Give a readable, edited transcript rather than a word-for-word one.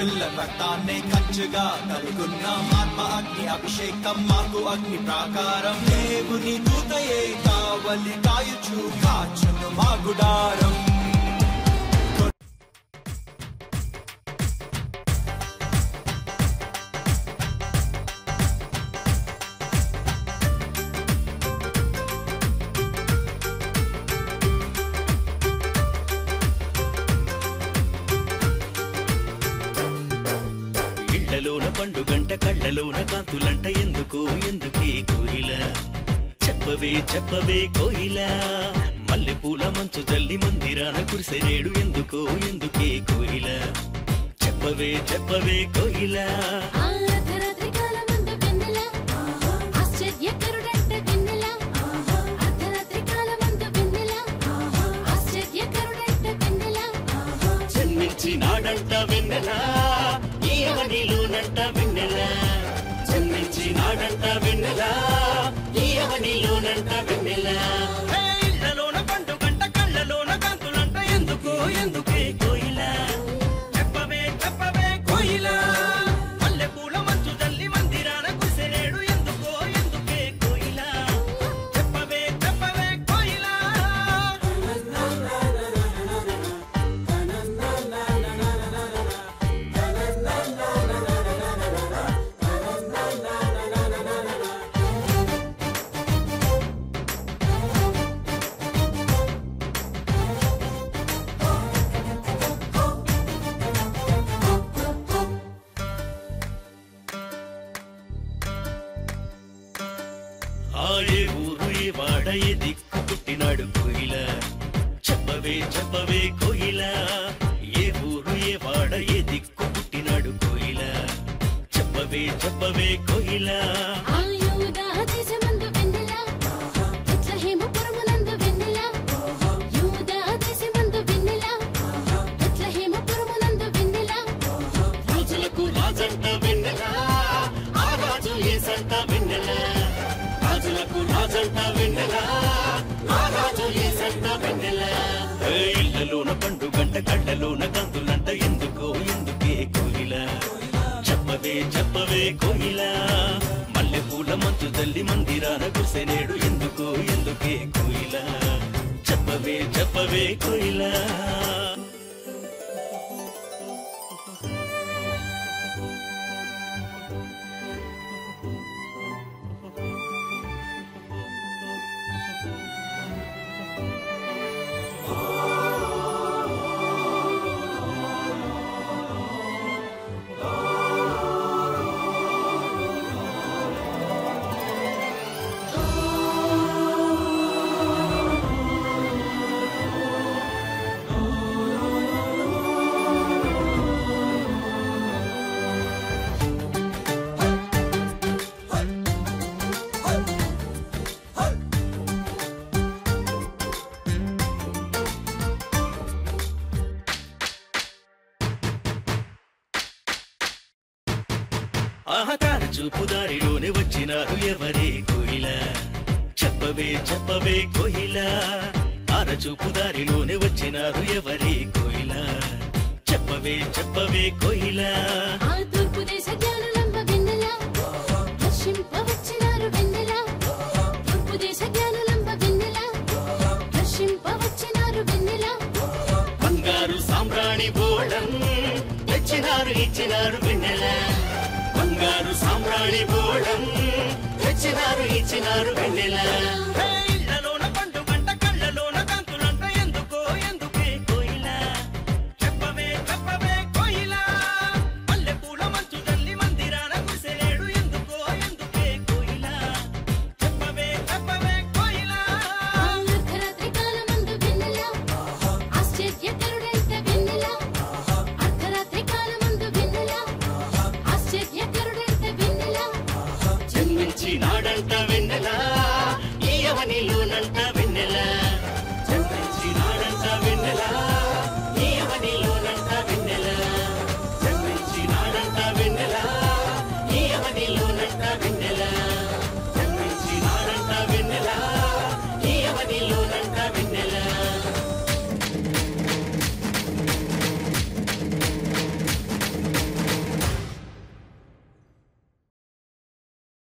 పిల్ల రక్తాన్నే కంచుగా కలుగున్న ఆత్మ అగ్ని అభిషేకం మాకు అగ్ని ప్రాకారం దేవుని దూతయే కావలి కాయుచు కాచును మా గుడారం పండుగంట కళ్ళలోన కాంతులంట ఎందుకు ఎందుకే కోయిల చెప్పవే చెప్పవే కోయిల మల్లెపూల మంచు జల్లి మందిరాన కురిసెనేడు ఎందుకో ఎందుకే కోయిల చెప్పవే చెప్పవే కోయిల జన్మించి నాడంట వెన్నెలా నీలోనంట వెన్నెల జన్మించి నాడంట వెన్నెల ఈ అవనిలోనంట వెన్నెల ఇళ్లలోన పండుగంట కళ్ళలోన కాంతులంట ఎందుకో ఎందుకే కోయిల చెప్పవే చెప్పవే కోయిల మల్లెపూల మంచు జల్లి మందిరాన కురిసెనేడు ఎందుకో ఎందుకే కోయిల చెప్పవే చెప్పవే కోయిల ఏ ఊరు ఏ వాడ ఏ దిక్కు పుట్టినాడు కోయిల చెప్పవే చెప్పవే కోయిల ఏ ఊరు ఏ వాడ ఏ దిక్కు పుట్టినాడు కోయిల చెప్పవే చెప్పవే కోయిల రాజులకు రాజంట వెన్నెల ఆ రాజు ఏ సంట వెన్నెల రాజులకు రాజంట వెన్నెల ఆ రాజు ఏ సంట వెన్నెల ఇళ్లలోన పండుగంట కళ్ళలోన కాంతులంట ఎందుకో ఎందుకే కోయిల చెప్పవే చెప్పవే కోయిల మల్లెపూల మంచు జల్లి మందిరాన కురిసెనేడు ఎందుకో ఎందుకే కోయిల చెప్పవే చెప్పవే కోయిల ఆహతార చూపు దారిలోనే వచ్చినారు ఎవరే కోయిల చెప్పవే చెప్పవే కోయిల ఆర చూపు దారిలోనే వచ్చినారు ఎవరే కోయిల చెప్పవే చెప్పవే కోయిల తూర్పు దేశ జ్ఞానులంబ వెన్నెల దర్శింపవచ్చినారు వెన్నెల తూర్పు దేశ జ్ఞానులంబ వెన్నెల దర్శింపవచ్చినారు వెన్నెల బంగారు సామ్రాణి బోళం తెచ్చినారు ఇచ్చినారు వెన్నెల బంగారు సామ్రాణి బోళం తెచ్చినారు ఇచ్చినారు వెన్నెల